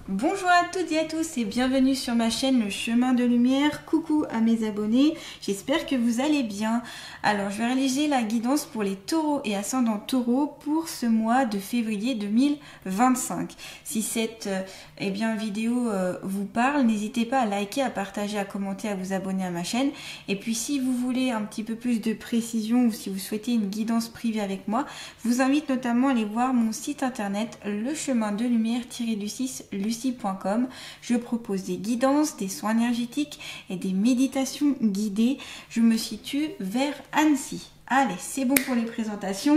Bonjour à toutes et à tous et bienvenue sur ma chaîne Le Chemin de Lumière. Coucou à mes abonnés, j'espère que vous allez bien. Alors je vais réaliser la guidance pour les taureaux et ascendants taureaux pour ce mois de février 2025. Si cette vidéo vous parle, n'hésitez pas à liker, à partager, à commenter, à vous abonner à ma chaîne. Et puis si vous voulez un petit peu plus de précision ou si vous souhaitez une guidance privée avec moi, je vous invite notamment à aller voir mon site internet lechemindelumière-6 lucie.com. Je propose des guidances, des soins énergétiques et des méditations guidées. Je me situe vers Annecy. Allez, c'est bon pour les présentations.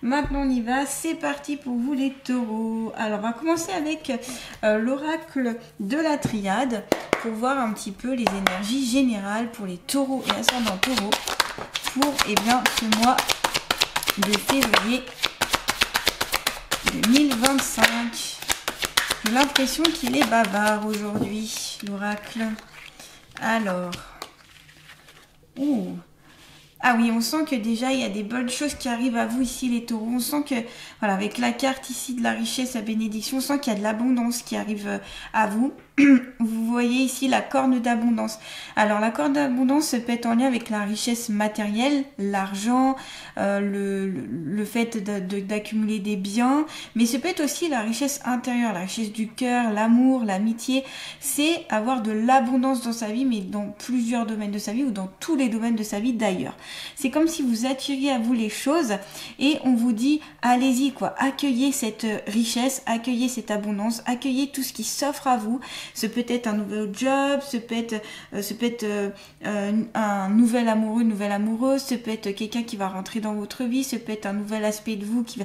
Maintenant on y va, c'est parti pour vous les taureaux. Alors on va commencer avec l'oracle de la triade pour voir un petit peu les énergies générales pour les taureaux et ascendants taureaux pour ce mois de février 2025. J'ai l'impression qu'il est bavard aujourd'hui, l'oracle. Alors. Ah oui, on sent que déjà il y a des bonnes choses qui arrivent à vous ici les taureaux. On sent que, voilà, avec la carte ici de la richesse, la bénédiction, on sent qu'il y a de l'abondance qui arrive à vous. Vous voyez ici la corne d'abondance. Alors la corne d'abondance peut être en lien avec la richesse matérielle, l'argent, le fait d'accumuler des biens, mais ce peut être aussi la richesse intérieure, la richesse du cœur, l'amour, l'amitié. C'est avoir de l'abondance dans sa vie, mais dans plusieurs domaines de sa vie ou dans tous les domaines de sa vie d'ailleurs. C'est comme si vous attiriez à vous les choses et on vous dit allez-y quoi, accueillez cette richesse, accueillez cette abondance, accueillez tout ce qui s'offre à vous. Ce peut être un nouvel job, ce peut être un nouvel amoureux, une nouvelle amoureuse, ce peut être quelqu'un qui va rentrer dans votre vie, ce peut être un nouvel aspect de vous qui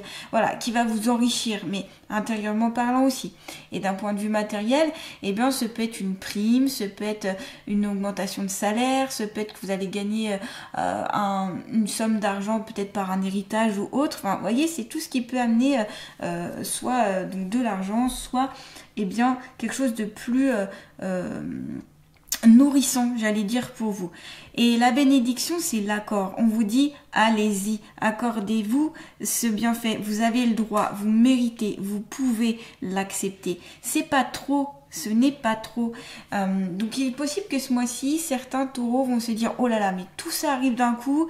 va vous enrichir, mais intérieurement parlant aussi. Et d'un point de vue matériel, ce peut être une prime, ce peut être une augmentation de salaire, ce peut être que vous allez gagner une somme d'argent peut-être par un héritage ou autre. Enfin, vous voyez, c'est tout ce qui peut amener soit donc de l'argent, soit quelque chose de plus nourrissant, j'allais dire, pour vous. Et la bénédiction, c'est l'accord. On vous dit, allez-y, accordez-vous ce bienfait. Vous avez le droit, vous méritez, vous pouvez l'accepter. C'est pas trop. Ce n'est pas trop. Donc il est possible que ce mois-ci, certains taureaux vont se dire, oh là là, mais tout ça arrive d'un coup.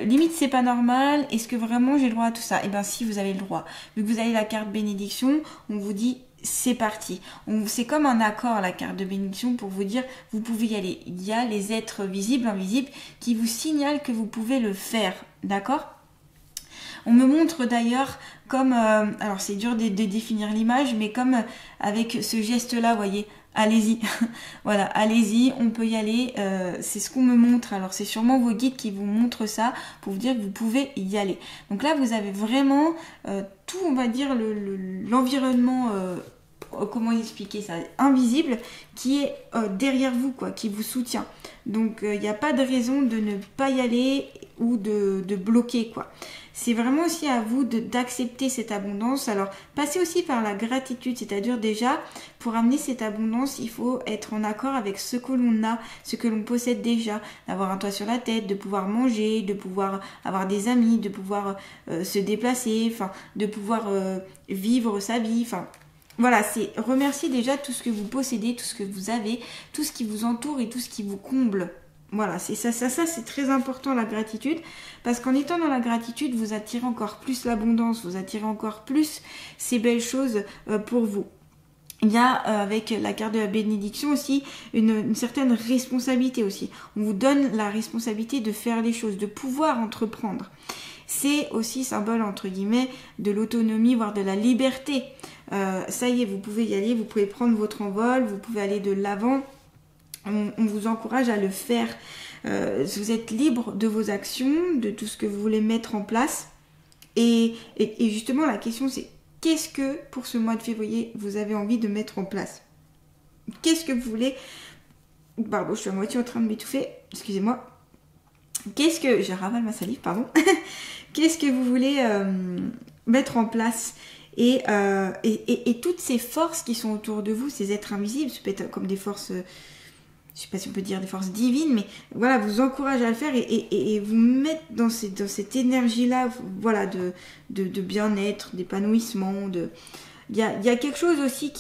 Limite c'est pas normal, est-ce que vraiment j'ai le droit à tout ça? Eh bien si, vous avez le droit. Vu que vous avez la carte bénédiction, on vous dit c'est parti. C'est comme un accord, la carte de bénédiction, pour vous dire vous pouvez y aller. Il y a les êtres visibles, invisibles qui vous signalent que vous pouvez le faire, d'accord? On me montre d'ailleurs comme, alors c'est dur de définir l'image, mais comme avec ce geste-là, vous voyez, allez-y, voilà, allez-y, on peut y aller, c'est ce qu'on me montre. Alors c'est sûrement vos guides qui vous montrent ça pour vous dire que vous pouvez y aller. Donc là, vous avez vraiment tout, on va dire, l'environnement, comment expliquer ça, invisible, qui est derrière vous, quoi, qui vous soutient. Donc il n'y a pas de raison de ne pas y aller ou de bloquer, quoi. C'est vraiment aussi à vous d'accepter cette abondance. Alors, passez aussi par la gratitude, c'est-à-dire déjà, pour amener cette abondance, il faut être en accord avec ce que l'on a, ce que l'on possède déjà, d'avoir un toit sur la tête, de pouvoir manger, de pouvoir avoir des amis, de pouvoir se déplacer, enfin, de pouvoir vivre sa vie, enfin. Voilà, c'est remercier déjà tout ce que vous possédez, tout ce que vous avez, tout ce qui vous entoure et tout ce qui vous comble. Voilà, c'est ça c'est très important la gratitude, parce qu'en étant dans la gratitude, vous attirez encore plus l'abondance, vous attirez encore plus ces belles choses pour vous. Il y a avec la carte de la bénédiction aussi une certaine responsabilité aussi. On vous donne la responsabilité de faire les choses, de pouvoir entreprendre. C'est aussi symbole entre guillemets de l'autonomie, voire de la liberté. Ça y est, vous pouvez y aller, vous pouvez prendre votre envol, vous pouvez aller de l'avant. On vous encourage à le faire. Vous êtes libre de vos actions, de tout ce que vous voulez mettre en place. Et justement, la question c'est, qu'est-ce que pour ce mois de février, vous avez envie de mettre en place? Qu'est-ce que vous voulez... Pardon, je suis à moitié en train de m'étouffer. Excusez-moi. Je ravale ma salive, pardon. Qu'est-ce que vous voulez mettre en place? Et toutes ces forces qui sont autour de vous, ces êtres invisibles, ça peut être comme des forces... je sais pas si on peut dire des forces divines, mais voilà, vous encourage à le faire et vous mettre dans cette énergie-là, voilà, de bien-être, d'épanouissement, il y a quelque chose aussi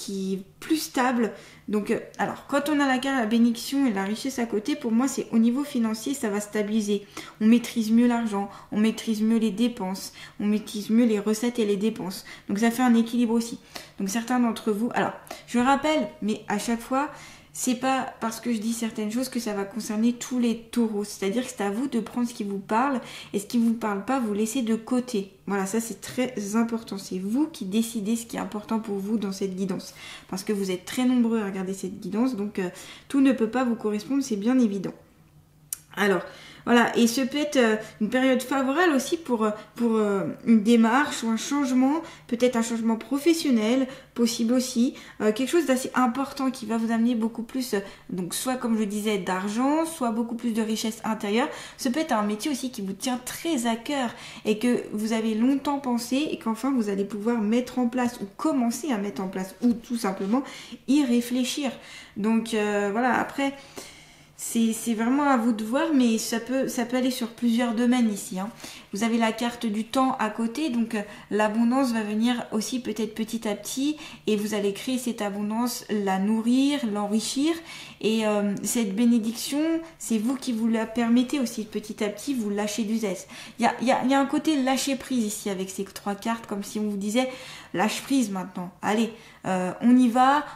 qui est plus stable. Donc, alors, quand on a la carte la bénédiction et la richesse à côté, pour moi, c'est au niveau financier, ça va stabiliser. On maîtrise mieux l'argent, on maîtrise mieux les dépenses, on maîtrise mieux les recettes et les dépenses. Donc, ça fait un équilibre aussi. Donc, certains d'entre vous... Alors, je rappelle, mais à chaque fois... C'est pas parce que je dis certaines choses que ça va concerner tous les taureaux. C'est-à-dire que c'est à vous de prendre ce qui vous parle et ce qui vous parle pas, vous laissez de côté. Voilà, ça c'est très important. C'est vous qui décidez ce qui est important pour vous dans cette guidance. Parce que vous êtes très nombreux à regarder cette guidance, donc tout ne peut pas vous correspondre, c'est bien évident. Alors, voilà, et ce peut être une période favorable aussi pour une démarche ou un changement, peut-être un changement professionnel, possible aussi, quelque chose d'assez important qui va vous amener beaucoup plus, donc soit comme je disais d'argent, soit beaucoup plus de richesse intérieure. Ce peut être un métier aussi qui vous tient très à cœur et que vous avez longtemps pensé et qu'enfin vous allez pouvoir mettre en place ou commencer à mettre en place ou tout simplement y réfléchir. Donc voilà, après... C'est vraiment à vous de voir, mais ça peut aller sur plusieurs domaines ici. Hein. Vous avez la carte du temps à côté, donc l'abondance va venir aussi peut-être petit à petit et vous allez créer cette abondance, la nourrir, l'enrichir. Et cette bénédiction, c'est vous qui vous la permettez aussi petit à petit, vous lâchez du zeste. Il y a un côté lâcher prise ici avec ces 3 cartes, comme si on vous disait lâche prise maintenant. Allez, on y va,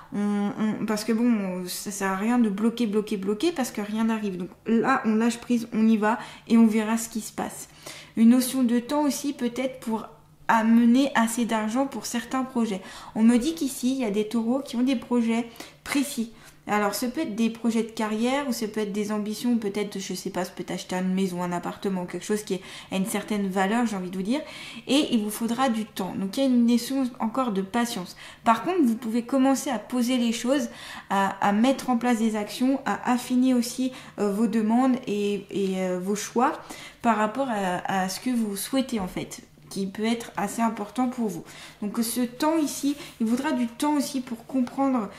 parce que bon, ça sert à rien de bloquer parce que rien n'arrive. Donc là, on lâche prise, on y va et on verra ce qui se passe. Une notion de temps aussi peut-être pour amener assez d'argent pour certains projets. On me dit qu'ici, il y a des taureaux qui ont des projets précis. Alors, ça peut être des projets de carrière ou ça peut être des ambitions, peut-être, je sais pas, ça peut être acheter une maison, un appartement, quelque chose qui a une certaine valeur, j'ai envie de vous dire. Et il vous faudra du temps. Donc, il y a une notion encore de patience. Par contre, vous pouvez commencer à poser les choses, à mettre en place des actions, à affiner aussi vos demandes et vos choix par rapport à ce que vous souhaitez en fait, qui peut être assez important pour vous. Donc ce temps ici, il voudra du temps aussi pour comprendre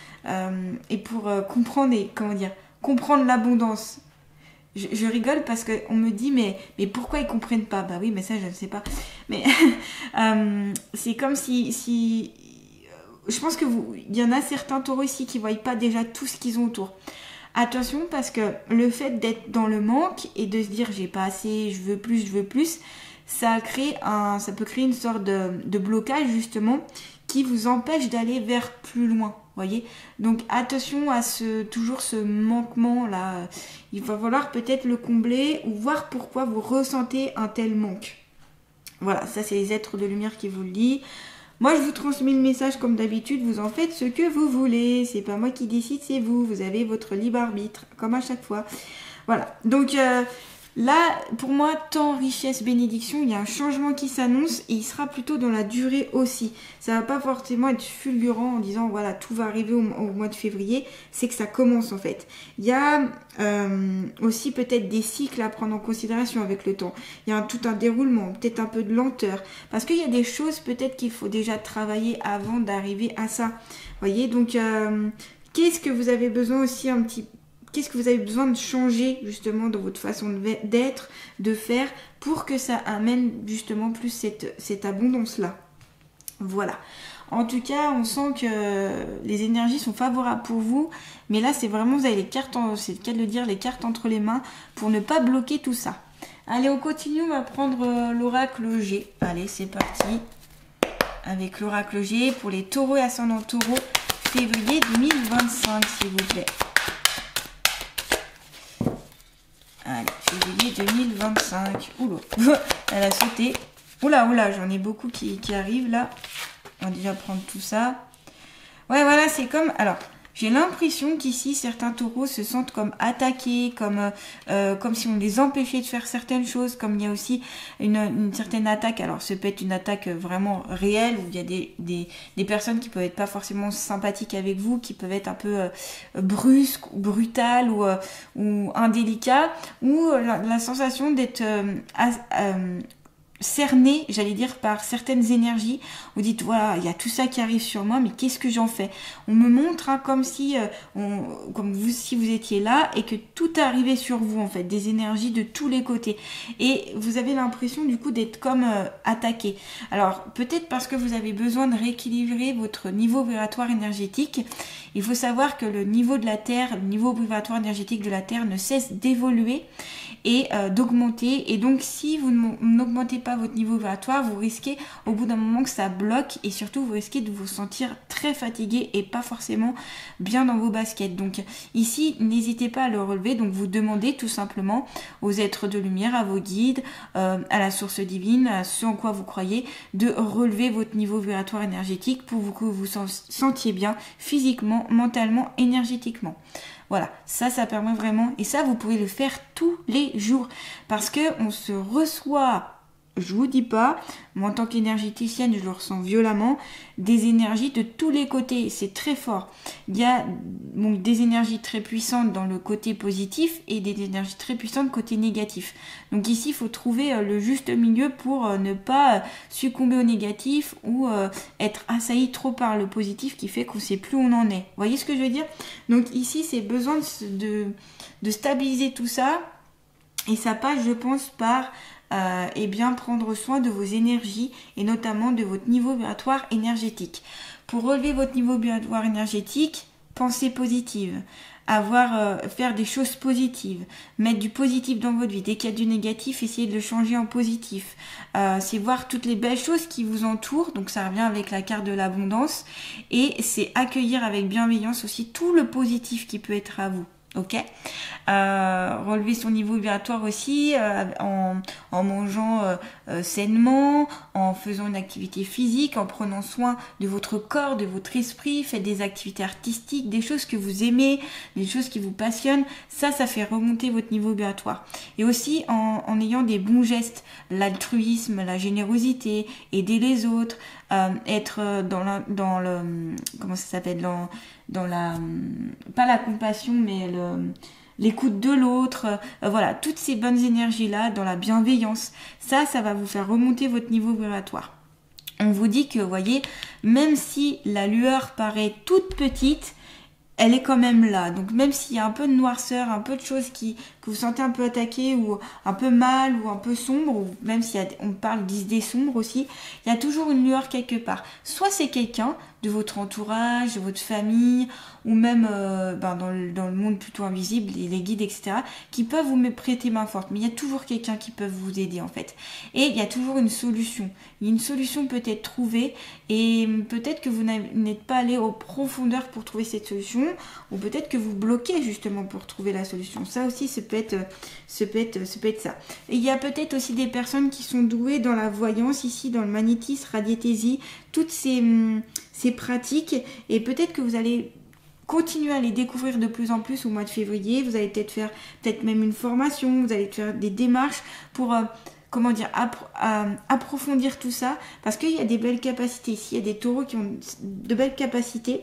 et pour comprendre l'abondance. Je rigole parce qu'on me dit mais pourquoi ils comprennent pas? Bah oui, mais ça je ne sais pas. Mais c'est comme si je pense que il y en a certains taureaux ici qui ne voient pas déjà tout ce qu'ils ont autour. Attention parce que le fait d'être dans le manque et de se dire j'ai pas assez, je veux plus, ça peut créer une sorte de blocage justement qui vous empêche d'aller vers plus loin, voyez. Donc attention à toujours ce manquement là, il va falloir peut-être le combler ou voir pourquoi vous ressentez un tel manque. Voilà, ça c'est les êtres de lumière qui vous le disent. Moi, je vous transmets le message comme d'habitude, vous en faites ce que vous voulez. C'est pas moi qui décide, c'est vous. Vous avez votre libre arbitre, comme à chaque fois. Voilà. Donc là, pour moi, temps, richesse, bénédiction, il y a un changement qui s'annonce et il sera plutôt dans la durée aussi. Ça va pas forcément être fulgurant en disant voilà, tout va arriver au mois de février. C'est que ça commence en fait. Il y a aussi peut-être des cycles à prendre en considération avec le temps. Il y a tout un déroulement, peut-être un peu de lenteur. Parce qu'il y a des choses peut-être qu'il faut déjà travailler avant d'arriver à ça. Voyez, donc qu'est-ce que vous avez besoin aussi Qu'est-ce que vous avez besoin de changer justement dans votre façon d'être, de faire, pour que ça amène justement plus cette abondance-là. Voilà. En tout cas, on sent que les énergies sont favorables pour vous. Mais là, c'est vraiment, vous avez les cartes, c'est le cas de le dire, les cartes entre les mains pour ne pas bloquer tout ça. Allez, on continue, on va prendre l'oracle G. Allez, c'est parti. Avec l'oracle G pour les taureaux et ascendants taureaux, février 2025, s'il vous plaît. Allez, février 2025. Oula, elle a sauté. Oula, j'en ai beaucoup qui arrivent là. On va déjà prendre tout ça. Ouais, voilà, c'est comme... Alors, j'ai l'impression qu'ici, certains taureaux se sentent comme attaqués, comme si on les empêchait de faire certaines choses, comme il y a aussi une certaine attaque. Alors, ça peut être une attaque vraiment réelle, où il y a des personnes qui peuvent être pas forcément sympathiques avec vous, qui peuvent être un peu brusques, ou brutales, ou indélicats, ou la sensation d'être cerné, j'allais dire, par certaines énergies. Vous dites, voilà, il y a tout ça qui arrive sur moi, mais qu'est-ce que j'en fais? On me montre comme si si vous étiez là et que tout arrivait sur vous, en fait, des énergies de tous les côtés. Et vous avez l'impression, du coup, d'être comme attaqué. Alors, peut-être parce que vous avez besoin de rééquilibrer votre niveau vibratoire énergétique. Il faut savoir que le niveau de la Terre, le niveau vibratoire énergétique de la Terre ne cesse d'évoluer et d'augmenter. Et donc, si vous n'augmentez pas votre niveau vibratoire, vous risquez au bout d'un moment que ça bloque et surtout vous risquez de vous sentir très fatigué et pas forcément bien dans vos baskets. Donc ici, n'hésitez pas à le relever. Donc vous demandez tout simplement aux êtres de lumière, à vos guides, à la source divine, à ce en quoi vous croyez, de relever votre niveau vibratoire énergétique pour que vous vous sentiez bien physiquement, mentalement, énergétiquement. Voilà, ça permet vraiment, et ça vous pouvez le faire tous les jours, parce que on se reçoit, je vous dis pas, moi en tant qu'énergéticienne je le ressens violemment, des énergies de tous les côtés, c'est très fort. Il y a donc des énergies très puissantes dans le côté positif et des énergies très puissantes côté négatif. Donc ici il faut trouver le juste milieu pour ne pas succomber au négatif ou être assailli trop par le positif qui fait qu'on ne sait plus où on en est. Vous voyez ce que je veux dire? Donc ici c'est besoin de stabiliser tout ça, et ça passe, je pense, par bien prendre soin de vos énergies et notamment de votre niveau vibratoire énergétique. Pour relever votre niveau vibratoire énergétique, pensez positive, faire des choses positives, mettre du positif dans votre vie. Dès qu'il y a du négatif, essayez de le changer en positif. C'est voir toutes les belles choses qui vous entourent, donc ça revient avec la carte de l'abondance, et c'est accueillir avec bienveillance aussi tout le positif qui peut être à vous. Ok, relever son niveau vibratoire aussi en mangeant sainement, en faisant une activité physique, en prenant soin de votre corps, de votre esprit. Faites des activités artistiques, des choses que vous aimez, des choses qui vous passionnent. Ça fait remonter votre niveau vibratoire. Et aussi en ayant des bons gestes, l'altruisme, la générosité, aider les autres, être dans le comment ça s'appelle, dans la pas la compassion mais l'écoute de l'autre, voilà, toutes ces bonnes énergies là, dans la bienveillance, ça va vous faire remonter votre niveau vibratoire. On vous dit que, vous voyez, même si la lueur paraît toute petite, elle est quand même là. Donc même s'il y a un peu de noirceur, un peu de choses que vous sentez un peu attaqué ou un peu mal ou un peu sombre, ou même si on parle d'idées sombres aussi, il y a toujours une lueur quelque part. Soit c'est quelqu'un de votre entourage, de votre famille, ou même dans le monde plutôt invisible, les guides, etc., qui peuvent vous prêter main forte. Mais il y a toujours quelqu'un qui peut vous aider en fait. Et il y a toujours une solution. Il y a une solution peut-être trouvée, et peut-être que vous n'êtes pas allé aux profondeurs pour trouver cette solution, ou peut-être que vous bloquez justement pour trouver la solution. Ça aussi, ça peut être ça. Et il y a peut-être aussi des personnes qui sont douées dans la voyance, ici dans le magnétisme, radiesthésie, toutes ces pratiques, et peut-être que vous allez continuer à les découvrir de plus en plus au mois de février. Vous allez peut-être faire même une formation, vous allez faire des démarches pour approfondir tout ça, parce qu'il y a des belles capacités ici, il y a des taureaux qui ont de belles capacités.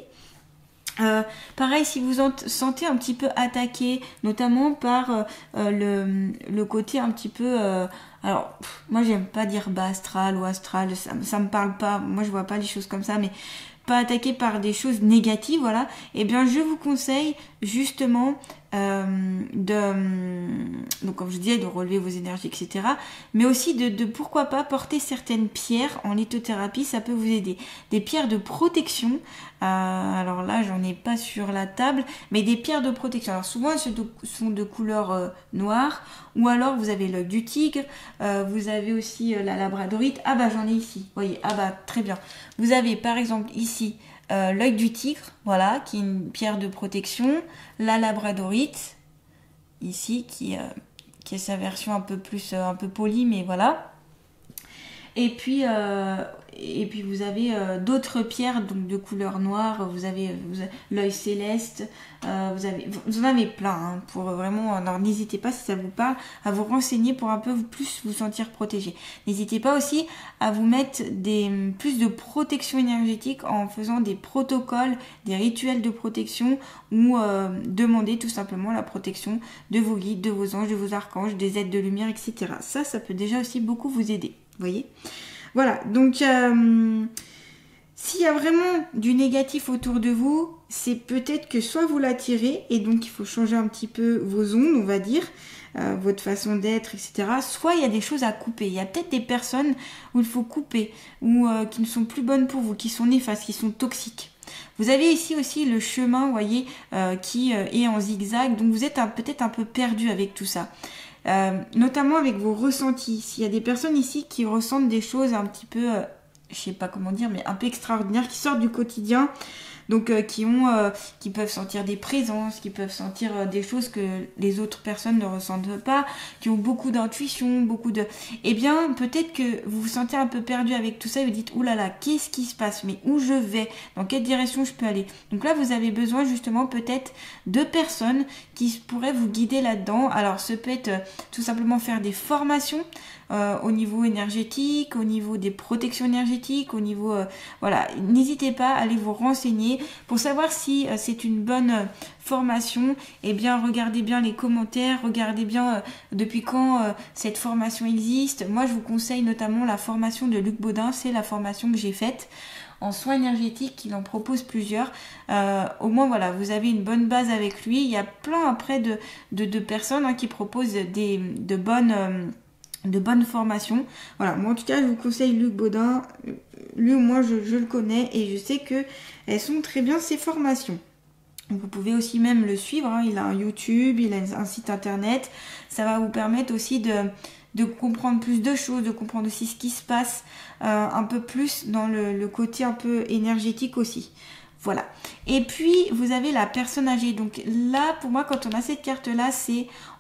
Pareil, si vous sentez un petit peu attaqué, notamment par le côté un petit peu alors moi j'aime pas dire bas astral ou astral, ça me parle pas, moi je vois pas les choses comme ça, mais pas attaqué par des choses négatives, voilà, et bien je vous conseille justement donc comme je disais, de relever vos énergies, etc., mais aussi de pourquoi pas porter certaines pierres en lithothérapie, ça peut vous aider. Des pierres de protection, alors là j'en ai pas sur la table, mais des pierres de protection. Alors souvent elles sont de couleur noire, ou alors vous avez l'œil du tigre, vous avez aussi la labradorite. Ah bah j'en ai ici, vous voyez, ah bah très bien. Vous avez par exemple ici l'œil du tigre, voilà, qui est une pierre de protection, la labradorite, ici, qui est sa version un peu polie, mais voilà. Et puis vous avez d'autres pierres donc de couleur noire, vous avez l'œil céleste, vous en avez plein, hein, pour vraiment. Alors n'hésitez pas, si ça vous parle, à vous renseigner pour un peu plus vous sentir protégé. N'hésitez pas aussi à vous mettre plus de protection énergétique en faisant des protocoles, des rituels de protection, ou demander tout simplement la protection de vos guides, de vos anges, de vos archanges, des êtres de lumière, etc. Ça peut déjà aussi beaucoup vous aider. Vous voyez? Voilà, donc s'il y a vraiment du négatif autour de vous, c'est peut-être que soit vous l'attirez et donc il faut changer un petit peu vos ondes, on va dire, votre façon d'être, etc. Soit il y a des choses à couper. Il y a peut-être des personnes où il faut couper, ou qui ne sont plus bonnes pour vous, qui sont néfastes, qui sont toxiques. Vous avez ici aussi le chemin, vous voyez, qui est en zigzag, donc vous êtes peut-être un peu perdu avec tout ça. Notamment avec vos ressentis. S'il y a des personnes ici qui ressentent des choses un petit peu, je sais pas comment dire, mais un peu extraordinaires, qui sortent du quotidien, donc qui peuvent sentir des présences, qui peuvent sentir des choses que les autres personnes ne ressentent pas, qui ont beaucoup d'intuition, eh bien, peut-être que vous vous sentez un peu perdu avec tout ça et vous dites, oulala, qu'est-ce qui se passe? Mais où je vais? Dans quelle direction je peux aller? Donc là, vous avez besoin justement peut-être de personnes qui pourraient vous guider là-dedans. Alors, ce peut être tout simplement faire des formations, au niveau énergétique, au niveau des protections énergétiques, au niveau... voilà, n'hésitez pas à aller vous renseigner pour savoir si c'est une bonne formation. Eh bien, regardez bien les commentaires, regardez bien depuis quand cette formation existe. Moi, je vous conseille notamment la formation de Luc Baudin, c'est la formation que j'ai faite en soins énergétiques, il en propose plusieurs. Au moins, voilà, vous avez une bonne base avec lui. Il y a plein après de personnes qui proposent de bonnes formations. Voilà, moi en tout cas je vous conseille Luc Baudin. Lui, moi je le connais et je sais que elles sont très bien ces formations. Vous pouvez aussi même le suivre, il a un YouTube, il a un site internet. Ça va vous permettre aussi de comprendre plus de choses, de comprendre aussi ce qui se passe un peu plus dans le côté un peu énergétique aussi. Voilà. Et puis, vous avez la personne âgée. Donc là, pour moi, quand on a cette carte-là,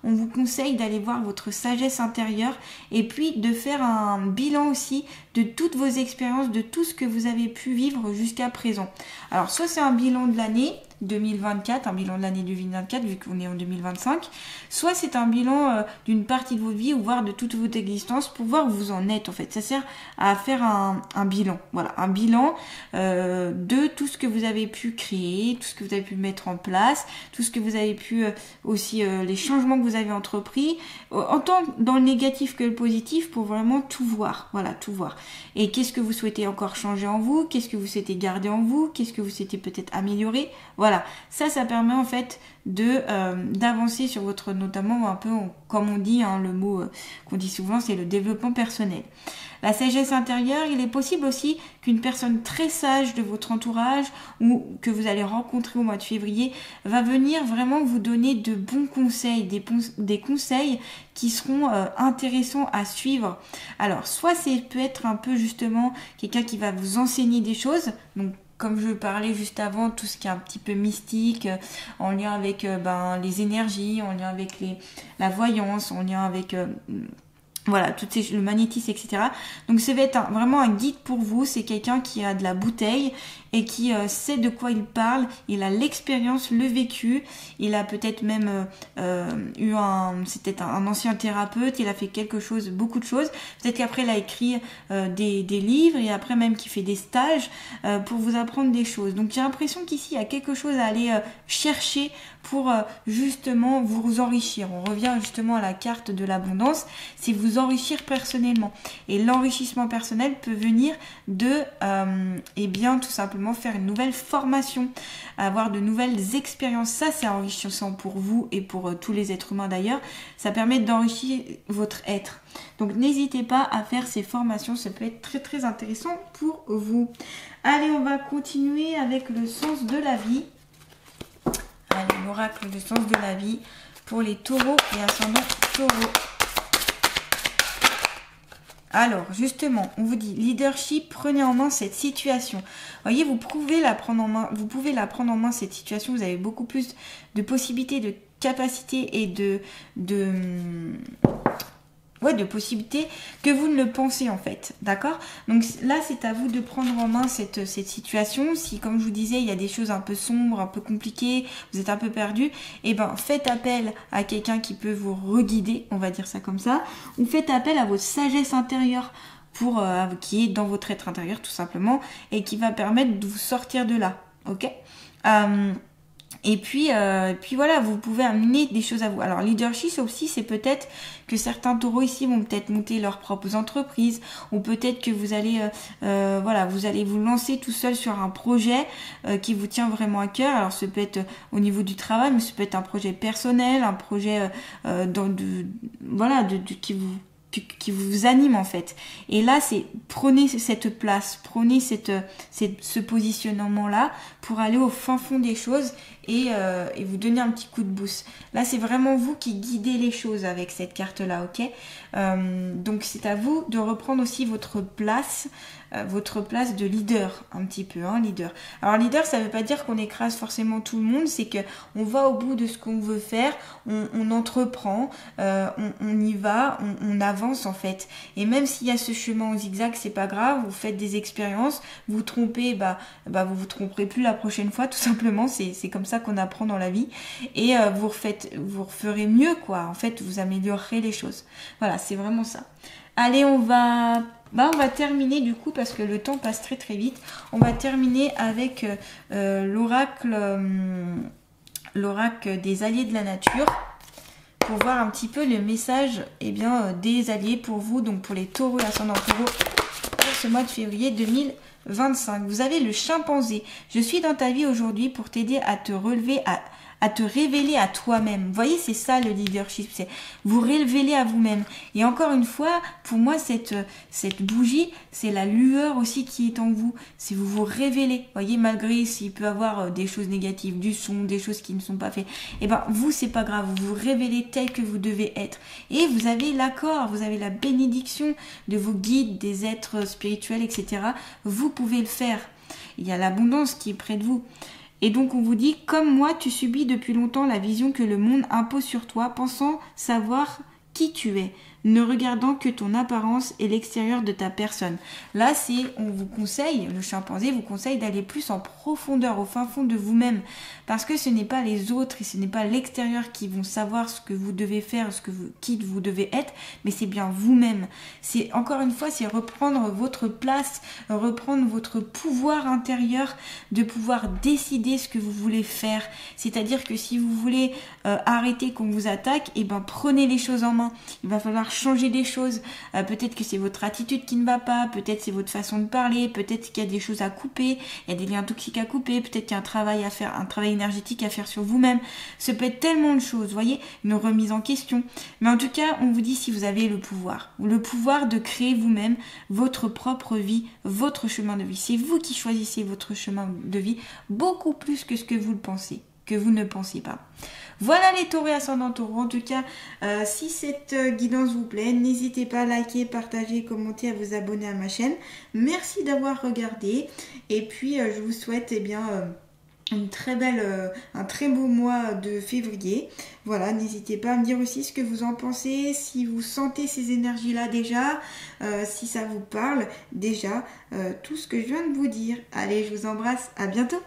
on vous conseille d'aller voir votre sagesse intérieure et puis de faire un bilan aussi de toutes vos expériences, de tout ce que vous avez pu vivre jusqu'à présent. Alors, soit c'est un bilan de l'année 2024, un bilan de l'année 2024 vu qu'on est en 2025, soit c'est un bilan d'une partie de votre vie ou voire de toute votre existence pour voir où vous en êtes en fait. Ça sert à faire un bilan, voilà, un bilan de tout ce que vous avez pu créer, tout ce que vous avez pu mettre en place, tout ce que vous avez pu aussi les changements que vous avez entrepris, autant dans le négatif que le positif pour vraiment tout voir, voilà, tout voir. Et qu'est-ce que vous souhaitez encore changer en vous, qu'est-ce que vous souhaitez garder en vous, qu'est-ce que vous souhaitez peut-être améliorer, voilà. Ça permet en fait d'avancer sur votre, notamment un peu, comme on dit, le mot qu'on dit souvent, c'est le développement personnel. La sagesse intérieure, il est possible aussi qu'une personne très sage de votre entourage ou que vous allez rencontrer au mois de février va venir vraiment vous donner de bons conseils, des conseils qui seront intéressants à suivre. Alors, soit c'est peut être un peu justement quelqu'un qui va vous enseigner des choses, donc comme je parlais juste avant, tout ce qui est un petit peu mystique, en lien avec les énergies, en lien avec la voyance, en lien avec voilà, le magnétisme, etc. Donc ça va être vraiment un guide pour vous. C'est quelqu'un qui a de la bouteille et qui sait de quoi il parle. Il a l'expérience, le vécu. Il a peut-être même c'est peut-être un ancien thérapeute. Il a fait beaucoup de choses. Peut-être qu'après il a écrit des livres et après même qu'il fait des stages pour vous apprendre des choses. Donc j'ai l'impression qu'ici il y a quelque chose à aller chercher pour justement vous enrichir. On revient justement à la carte de l'abondance. C'est vous enrichir personnellement. Et l'enrichissement personnel peut venir de tout simplement faire une nouvelle formation, avoir de nouvelles expériences. Ça, c'est enrichissant pour vous et pour tous les êtres humains d'ailleurs. Ça permet d'enrichir votre être. Donc n'hésitez pas à faire ces formations, ça peut être très très intéressant pour vous. Allez, on va continuer avec le sens de la vie. Allez, l'oracle du sens de la vie pour les taureaux et ascendants taureaux. Alors, justement, on vous dit leadership, prenez en main cette situation. Voyez, vous pouvez la prendre en main cette situation. Vous avez beaucoup plus de possibilités, de capacités et de possibilités que vous ne le pensez en fait, d'accord? Donc là, c'est à vous de prendre en main cette situation. Si, comme je vous disais, il y a des choses un peu sombres, un peu compliquées, vous êtes un peu perdu, faites appel à quelqu'un qui peut vous reguider, on va dire ça comme ça, ou faites appel à votre sagesse intérieure qui est dans votre être intérieur tout simplement et qui va permettre de vous sortir de là, ok? Et puis voilà, vous pouvez amener des choses à vous. Alors leadership aussi, c'est peut-être que certains taureaux ici vont peut-être monter leurs propres entreprises, ou peut-être que vous allez voilà, vous allez vous lancer tout seul sur un projet qui vous tient vraiment à cœur. Alors ça peut être au niveau du travail, mais ça peut être un projet personnel, un projet qui vous anime en fait. Et là, c'est prenez cette place, prenez ce positionnement-là pour aller au fin fond des choses et vous donner un petit coup de boost. Là, c'est vraiment vous qui guidez les choses avec cette carte-là, ok? Donc, c'est à vous de reprendre aussi votre place de leader, un petit peu, hein, leader. Alors, leader, ça veut pas dire qu'on écrase forcément tout le monde, c'est que on va au bout de ce qu'on veut faire, on entreprend, on y va, on avance en fait. Et même s'il y a ce chemin au zigzag, c'est pas grave, vous faites des expériences, vous trompez, vous tromperez plus la prochaine fois, tout simplement, c'est comme ça qu'on apprend dans la vie. Et vous referez mieux, quoi. En fait, vous améliorerez les choses. Voilà, c'est vraiment ça. Allez, on va terminer du coup parce que le temps passe très très vite. On va terminer avec l'oracle des alliés de la nature pour voir un petit peu le message des alliés pour vous, donc pour les taureaux et ascendants taureaux pour ce mois de février 2025. Vous avez le chimpanzé. Je suis dans ta vie aujourd'hui pour t'aider à te relever, à te révéler à toi-même. Vous voyez, c'est ça le leadership, c'est vous révéler à vous-même. Et encore une fois, pour moi, cette bougie, c'est la lueur aussi qui est en vous. C'est vous révélez. Vous voyez, malgré s'il peut y avoir des choses négatives, du son, des choses qui ne sont pas faites, et vous, c'est pas grave. Vous vous révélez tel que vous devez être. Et vous avez l'accord, vous avez la bénédiction de vos guides, des êtres spirituels, etc. Vous pouvez le faire. Il y a l'abondance qui est près de vous. Et donc on vous dit, comme moi, tu subis depuis longtemps la vision que le monde impose sur toi, pensant savoir qui tu es, ne regardant que ton apparence et l'extérieur de ta personne. Là, on vous conseille, le chimpanzé vous conseille d'aller plus en profondeur, au fin fond de vous-même, parce que ce n'est pas les autres et ce n'est pas l'extérieur qui vont savoir ce que vous devez faire, qui vous devez être, mais c'est bien vous-même. C'est, encore une fois, c'est reprendre votre place, reprendre votre pouvoir intérieur, de pouvoir décider ce que vous voulez faire. C'est-à-dire que si vous voulez arrêter qu'on vous attaque, prenez les choses en main. Il va falloir changer des choses. Peut-être que c'est votre attitude qui ne va pas, peut-être c'est votre façon de parler, peut-être qu'il y a des choses à couper, il y a des liens toxiques à couper, peut-être qu'il y a un travail à faire, un travail énergétique à faire sur vous-même. Ça peut être tellement de choses, vous voyez, une remise en question. Mais en tout cas, on vous dit si vous avez le pouvoir de créer vous-même votre propre vie, votre chemin de vie. C'est vous qui choisissez votre chemin de vie beaucoup plus que ce que vous le pensez, que vous ne pensez pas. Voilà les taureaux et ascendants taureaux. En tout cas, si cette guidance vous plaît, n'hésitez pas à liker, partager, commenter, à vous abonner à ma chaîne. Merci d'avoir regardé. Et puis, je vous souhaite un très beau mois de février. Voilà, n'hésitez pas à me dire aussi ce que vous en pensez, si vous sentez ces énergies-là déjà, si ça vous parle déjà, tout ce que je viens de vous dire. Allez, je vous embrasse, à bientôt.